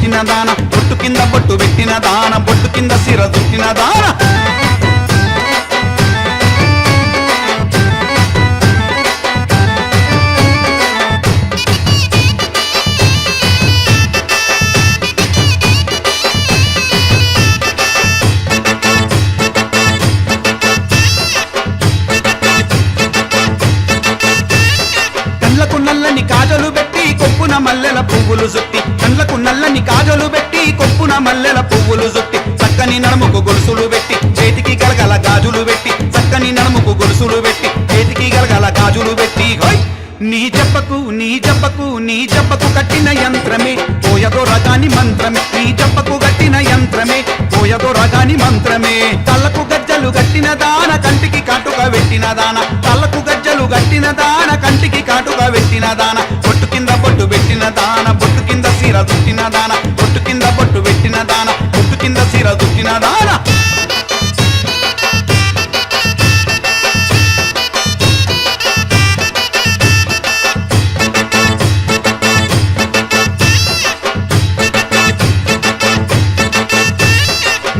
చుట్టిన దాన బొట్టు కింద బొట్టు పెట్టిన దాన బొట్టు కింద సిర చుట్టిన దాన కళ్ళకు నల్లని కాజలు పెట్టి కొప్పున మల్లెల పువ్వులు జుట్టి కళ్ళకు నల్లని కాజలు పెట్టి కొప్పున మల్లెల పువ్వులు జుట్టి చక్కని నడుముకు గొలుసులు పెట్టి చేతికి గలగల గాజులు పెట్టి చక్కని నడుముకు గొలుసులు పెట్టి చేతికి గలగల గాజులు పెట్టి హోయ్ నీ జబ్బకు నీ జబ్బకు నీ జబ్బకు కట్టిన యంత్రమే పోయదో రగాని మంత్రమే నీ జబ్బకు కట్టిన యంత్రమే పోయదో రగాని మంత్రమే తలకు గజ్జలు గట్టిన దాన కంటికి కాటుగా పెట్టిన దాన తలకు గజ్జలు గట్టిన దాన కంటికి కాటుగా పెట్టిన దాన బొట్టు కింద బొట్టు పెట్టిన దాన బొట్టు కింద సీర చుట్టిన దాన బొట్టు కింద బొట్టు పెట్టిన దాన బొట్టు కింద సీర చుట్టిన దాన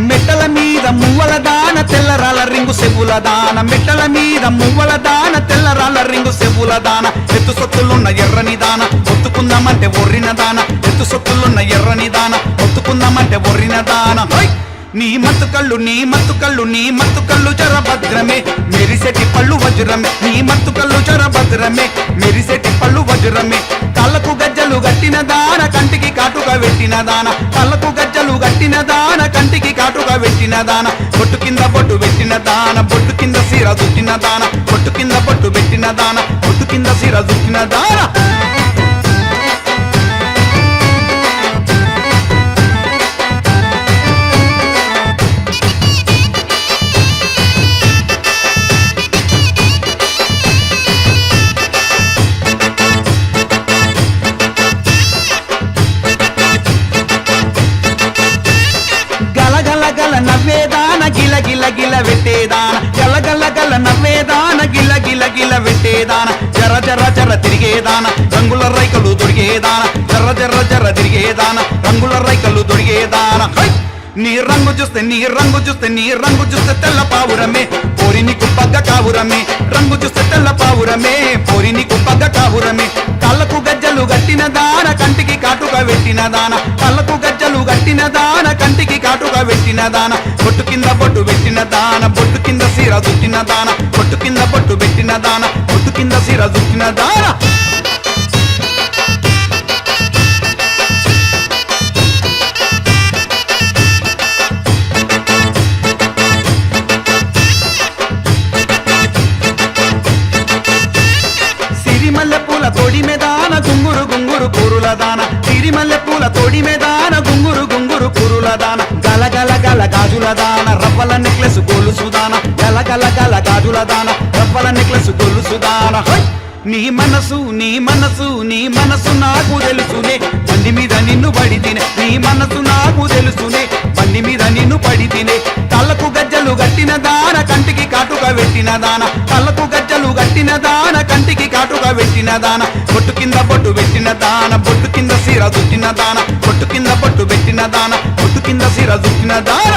మెట్టల మీద మువ్వల దాన తెల్లరాల రింగు సెవ్వుల దాన మెట్టల మీద మువ్వల దాన తెల్లరాల రింగు సెవ్వుల దాన ఎత్తు సొత్తులున్న ఎర్రని దాన ఒత్తుకుందామంటే ఒర్రిన దాన ఎత్తు సొత్తులున్న ఎర్రని దాన ఒత్తుకుందామంటే ఒర్రిన దాన హోయ్ నీ మత్తు కళ్ళు నీ మత్తు కళ్ళు నీ మత్తు కళ్ళు జరభద్రమే మెరిసెటి పళ్ళు వజ్రమే నీ మత్తు కళ్ళు జరభద్రమే మెరిసెటి పళ్ళు వజ్రమే కళ్ళకు గజ్జలు గట్టిన దాన కంటికి కాటుగా పెట్టిన దాన కళ్ళకు గజ్జలు గట్టిన దాన కంటికి కాటుగా పెట్టిన దాన బొట్టు కింద బొట్టు పెట్టిన దాన బొట్టు కింద సీర చుట్టిన దాన బొట్టు కింద బొట్టు పెట్టిన దాన బొట్టు కింద సీర చుట్టిన దాన గల నవ్వేదాన గిల గిల గిల వెట్టేదాన గల గల గల నవ్వేదాన గిల గిల గిల వెట్టేదాన జర జర జర తిరిగేదాన రంగుల రైకలు దొరికేదాన జర జర జర తిరిగేదాన రంగుల రైకలు దొరికేదాన హై నీ రంగు చూస్తే నీ రంగు చూస్తే నీ రంగు చూస్తే తెల్ల పావురమే పోరి నీకు పగ్గ కావురమే రంగు చూస్తే తెల్ల పావురమే పోరి నీకు పగ్గ కావురమే కళ్ళకు గజ్జలు గట్టిన దాన కంటికి కాటుగా పెట్టిన దాన కళ్ళకు గజ్జలు గట్టిన దాన కంటికి కాటుగా పెట్టిన దాన బొట్టు కింద బొట్టు పెట్టిన దాన బొట్టు కింద సీర చుట్టిన దాన బొట్టు కింద బొట్టు పెట్టిన దాన బొట్టు కింద సీర చుట్టిన దాన సిరిమల్లె పూల తోడి మేదాన గుంగురు గుంగురు కూరుల దాన సిరిమల్లె పూల తోడి మేదాన గుంగురు గుంగురు కూరుల దాన గల గల గల గాజుల దాన రవ్వల నెక్లెస్ గొలుసు దాన గల గల గల గాజుల దాన రవ్వల నెక్లెస్ గొలుసు దాన హోయ్ నీ మనసు నీ మనసు నీ మనసు నాకు తెలుసునే బండి మీద నిన్ను పడి తినే నీ మనసు నాకు తెలుసునే బండి మీద నిన్ను పడి తినే కళ్ళకు గజ్జలు గట్టిన దాన కంటికి కాటుగా పెట్టిన దాన కళ్ళకు గజ్జలు గట్టిన దాన కంటికి కాటుగా పెట్టిన దాన బొట్టు కింద బొట్టు పెట్టిన దాన బొట్టు కింద సీర చుట్టిన దాన బొట్టు కింద బొట్టు పెట్టిన దాన బొట్టు కింద సీర చుట్టిన దాన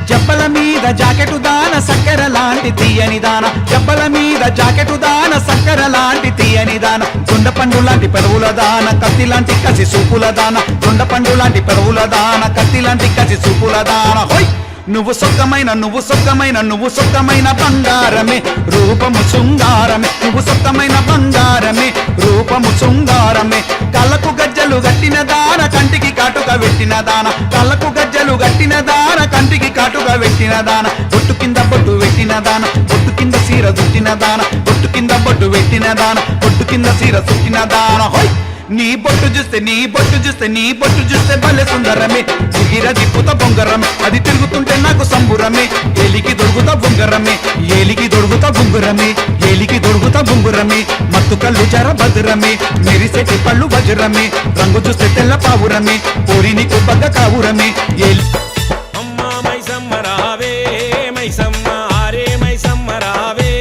జబ్బల మీద జాకెటు దాన సక్కర లాంటి తీయని దాన జబ్బల మీద జాకెటు దాన సక్కర లాంటి తీయని దాన దొండపండు లాంటి పెరువుల దాన కత్తి లాంటి కసి సూపుల దాన దొండపండు లాంటి పెరువుల దాన కత్తి లాంటి కసి సూపుల దాన హోయ్ నువ్వు సొక్కమైన నువ్వు సొక్కమైన నువ్వు సొక్కమైన బంగారమే రూపము శృంగారమే నువ్వు సొక్కమైన బంగారమే రూపము శృంగారమే కళ్ళకు గజ్జలు గట్టిన దాన కంటికి కాటుగా పెట్టిన దాన కళ్ళకు గజ్జలు గట్టిన దాన కంటికి కాటుగా పెట్టిన దాన బొట్టు కింద బొట్టు పెట్టిన దాన బొట్టు కింద సీర చుట్టిన దాన బొట్టు కింద బొట్టు పెట్టిన దాన బొట్టు కింద సీర చుట్టిన దాన హోయ్ నీ బొట్టు చూస్తే నీ బొట్టు చూస్తే నీ బొట్టు చూస్తే భలే సుందరమే దిగిర దిప్పుతా బొంగరమే అది తిరుగుతుంటే నాకు సంబురమే ఏలికి దొరుకుతా బొంగరమే ఏలికి దొరుకుతా బొంగురమే ఏలికి దొరుకుతా బొంగురమే మత్తు కళ్ళు జర భద్రమే మెరిసెట్టి పళ్ళు వజ్రమే రంగు చూస్తే తెల్ల పావురమే పోరి నీకు బగ్గ కావురమే ఏలి అమ్మా మైసమ్మ రావే మైసమ్మ ఆరే మైసమ్మ రావే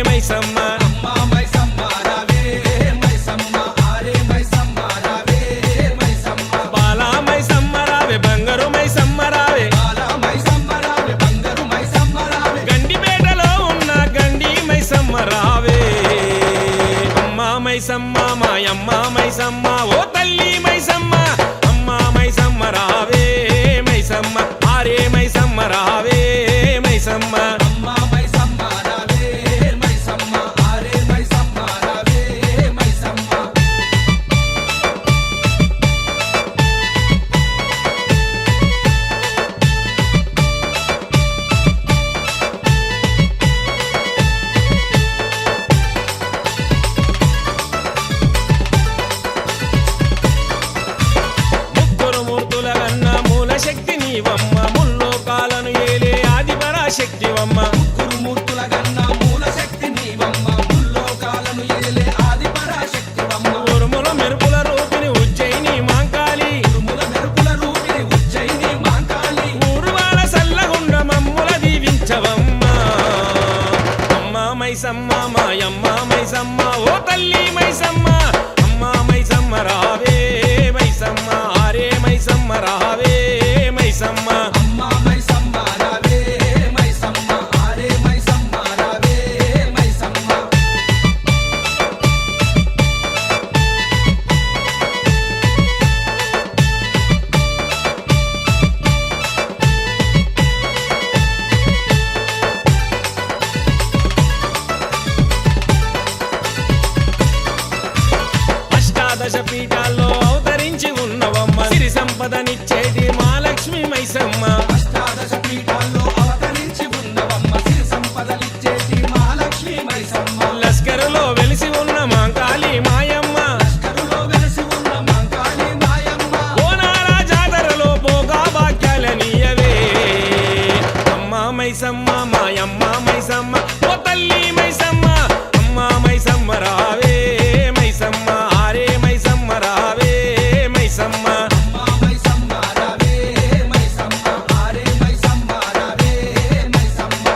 మైసమ్మ అమ్మా మైసమ్మ రావే మైసమ్మ ఆరే మైసమ్మ రావే మైసమ్మ బాలా మైసమ్మ రావే బంగారు మైసమ్మ రావే బాలా మైసమ్మ రావే బంగారు మైసమ్మ రావే గండిపేటలో ఉన్న గండి మైసమ్మ రావే అమ్మా మైసమ్మ మాయమ్మ మైసమ్మ ఓ తల్లి మైసమ్మ అమ్మా మైసమ్మ రావే మైసమ్మ ఆరే మైసమ్మ రావే మైసమ్మ అమ్మా మైసమ్మ రావే మైసమ్మ ఆరే మైసమ్మ రావే మైసమ్మ ముగ్గురు మూర్తుల కన్నా మూల శక్తి నీవమ్మ ముల్లోకాలను ఏలే ఆది పరాశక్తివమ్మ గురుమూర్తుల గన్న మూల శక్తి నీవమ్మ ముల్లోకాలను ఏలే ఆది పరాశక్తివమ్మ ఉరుముల మెరుపుల రూపిణి ఉజ్జయిని మాంకాళి ఉరుముల మెరుపుల రూపిణి ఉజ్జయిని మాంకాళి ఊరువాల సల్లగుండ మమ్ముల దీవించవమ్మ అమ్మ మైసమ్మ మాయమ్మ మైసమ్మ ఓ తల్లి మైసమ్మ అమ్మ మైసమ్మ రావే మైసమ్మ ఆరే మైసమ్మ రావే మైసమ్మ అమ్మా మైసమ్మ రావే మైసమ్మ ఆరే మైసమ్మ రావే మైసమ్మ అష్టాదశ పీఠాల్లో అవతరించి ఉన్నవమ్మ సిరి సంపదనిచ్చేటి మహాలక్ష్మి మైసమ్మ అష్టాదశ పీఠాల్లో అవతరించి ఉన్నవమ్మ సిరి సంపదలిచ్చేటి మహాలక్ష్మి మైసమ్మ లస్కరులో వెలిసి ఉన్న మాంకాళి మాయమ్మ లష్కరులో వెలసి ఉన్న మాంకాళి మాయమ్మ ఓనాల జాతరలో పోగా భాగ్యాలనియవే అమ్మ మైసమ్మ మాయమ్మ మైసమ్మ ఓ తల్లి మైసమ్మ అమ్మ మైసమ్మ రావే మైసమ్మ ఆరే మైసమ్మ రావే మైసమ్మ అమ్మా మైసమ్మ రావే మైసమ్మ ఆరే మైసమ్మ రావే మైసమ్మ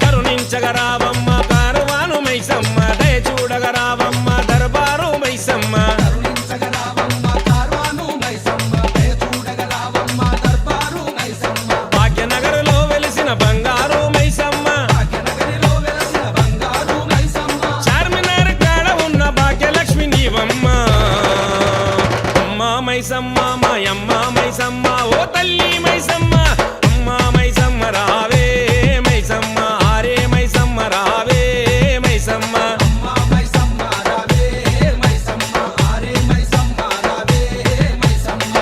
కరుణించగరావమ్మ కారువాను మైసమ్మ దయ చూడగరావమ్మ దర్బారు మైసమ్మ కరుణించగరావమ్మ కార్వాను మైసమ్మ దయ చూడగరావమ్మ దర్బారు మైసమ్మ భాగ్యనగరులో వెలిసిన బంగారు మైసమ్మ భాగ్యనగరిలో వెలసిన బంగారు మైసమ్మ చార్మినార్ కాడ ఉన్న భాగ్యలక్ష్మి నీవమ్మ అమ్మ మైసమ్మ మాయమ్మ మైసమ్మ ఓ తల్లి మైసమ్మ అమ్మ మైసమ్మ రావే మైసమ్మ ఆరే మైసమ్మ రావే మైసమ్మ అమ్మా మైసమ్మ రావే మైసమ్మ ఆరే మైసమ్మ రావే మైసమ్మ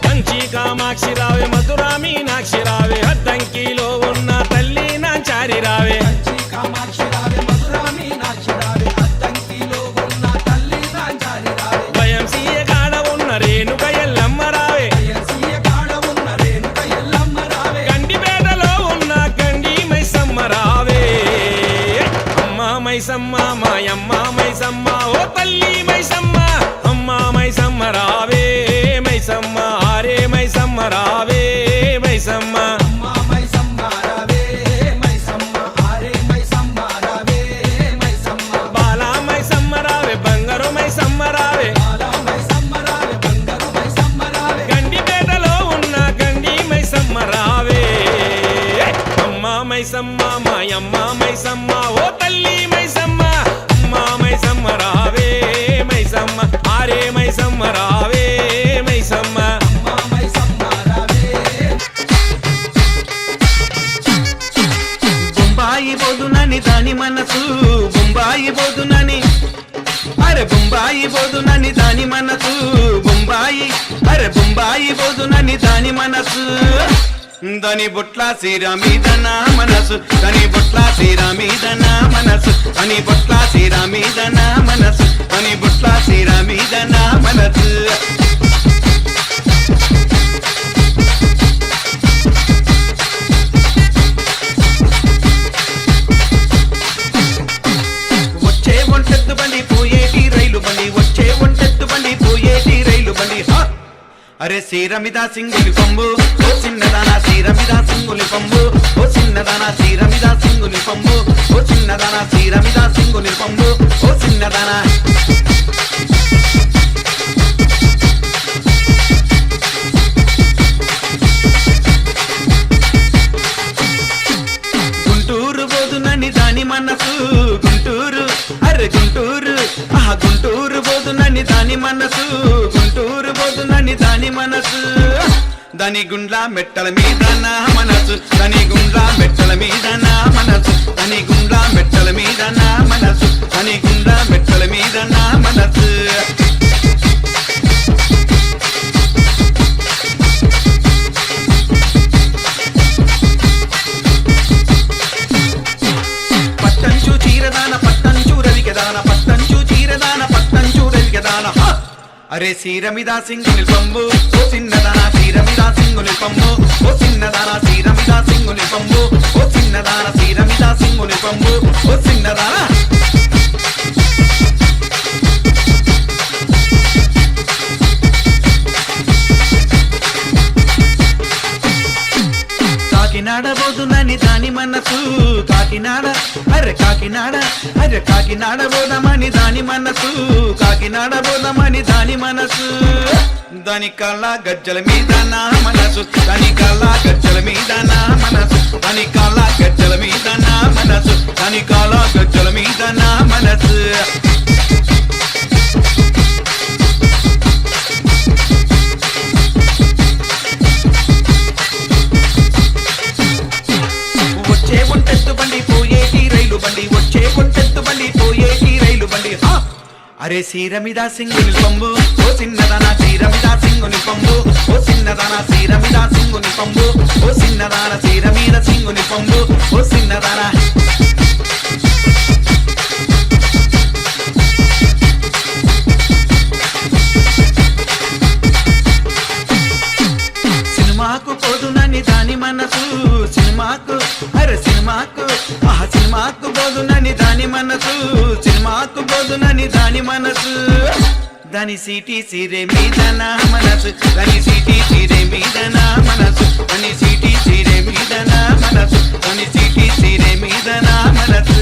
కంచి కామాక్షి రావే మధురా మీనాక్షి రావే అద్దంకిలో ఉన్న తల్లి నాంచారి రావే కంచి కామాక్షి రావే మధురా మీనాక్షి రావే అద్దంకిలో ఉన్న తల్లి రాంచారి రావే భయం సీయ కాడ ఉన్న రేణుక ఎల్లమ్మ రావే అయ్యసీయ కాడ ఉన్న రేణుక ఎల్లమ్మ రావే గండిపేటలో ఉన్న గండి మైసమ్మ రావే అమ్మ మైసమ్మ మాయమ్మ మైసమ్మ ఓ తల్లి మైసమ్మ అమ్మ మైసమ్మ రావే మైసమ్మ ఆరే మైసమ్మ రావే మైసమ్మ అమ్మా మైసమ్మ రావే మైసమ్మ ఆరే మైసమ్మ రావే మైసమ్మ బాలా మైసమ్మ రావే బంగారు మైసమ్మ రావే బాలా మైసమ్మ రావే బంగారు మైసమ్మ రావే గండిపేటలో ఉన్న గండి మైసమ్మ రావే అమ్మ మైసమ్మ మాయమ్మ మైసమ్మ ఓ తల్లి మైసమ్మ మా మైసమ్మ రావే మైసమ్మ ఆరే మైసమ్మ రావే మైసమ్మ మా మైసమ్మ రావే. బొంబాయి బోదునని దాని మనసు బొంబాయి బోదునని అరే బొంబాయి బోదునని దాని మనసు బొంబాయి అరే బొంబాయి బోదునని దాని మనసు దాని బొట్ల సీర మీద నా మనసు దాని బొట్ల సీర మీద నా మనసు దాని బొట్ల సీర మీద నా మనసు దాని బొట్ల సీర మీద నా మనసు వచ్చే ఒంటెత్తు బండి పోయేటి రైలు బండి వచ్చే ఒంటెత్తు బండి పోయేటి రైలు బండి హా! అరే సీరమిద సింగులి పంబు ఓ చిన్నదానా సీరమిద సింగులి పంబు ఓ చిన్నదానా సీరమిద సింగులి పంబు ఓ చిన్నదానా సీరమిద సింగులి పంబు ఓ చిన్నదానా గుంటూరు బోదునని దాని మనసు గుంటూరు అరే గుంటూరు ఆహా గుంటూరు బోదునని దాని మనసు గుంటూరు బోదునని దాని మనసు దాని గుండ్ల మెట్టల మీద నా మనసు దాని గుండ్ల మెట్టల మీద నా మనసు దాని గుండ్ల మెట్టల మీద నా మనసు దాని గుండ్ల మెట్టల మీద నా మనసు పట్టంచు చీరదాన పట్టంచు రవిగదాన పట్టంచు చీరదాన పట్టంచు రవిగదాన హా! అరే సీరమిద సింగుని పంబు ఓ చిన్నదాన సీరమిద సింగుని పంబు ఓ చిన్నదాన సీరమిద సింగుని పంబు ఓ చిన్నదాన సీరమిద సింగుని పంబు ఓ చిన్నదాన కాకినాడ బోదునని దాని మనసు కాకినాడ అరే కాకినాడ అరే కాకినాడ బోదమని దాని మనసు కాకినాడ బోదమని దాని మనసు దాని కళ్ళ గజ్జల మీద నా మనసు దాని కళ్ళ గజ్జల మీద నా మనసు దాని కళ్ళ గజ్జల మీద నా మనసు దాని కళ్ళ గజ్జల మీద నా మనసు వచ్చే ఒంటెత్తు బండి పోయేటి రైలు బండి వచ్చే ఒంటెత్తు బండి పోయేటి రైలు బండి హా! అరే సీరమిద సింగుని పంబు ఓ చిన్నదానా సీరమిద సింగుని పంబు ఓ చిన్నదానా సీరమిద సింగుని పంబు ఓ చిన్నదాన సీరమిద సింగుని పంబు ఓ చిన్నదానా సినిమాకు పోదునని దాని మనసు సినిమాకు అరే సినిమాకు ఆహా సినిమాకు పోదునని దాని మనసు సినిమాకు పోదునని దాని మనసు దాని సీటీ సీరే మీద నా మనసు దాని సీటీ సీరే మీద నా మనసు దాని సీటీ సీరే మీద నా మనసు దాని సీటీ సీరే మీద నా మనసు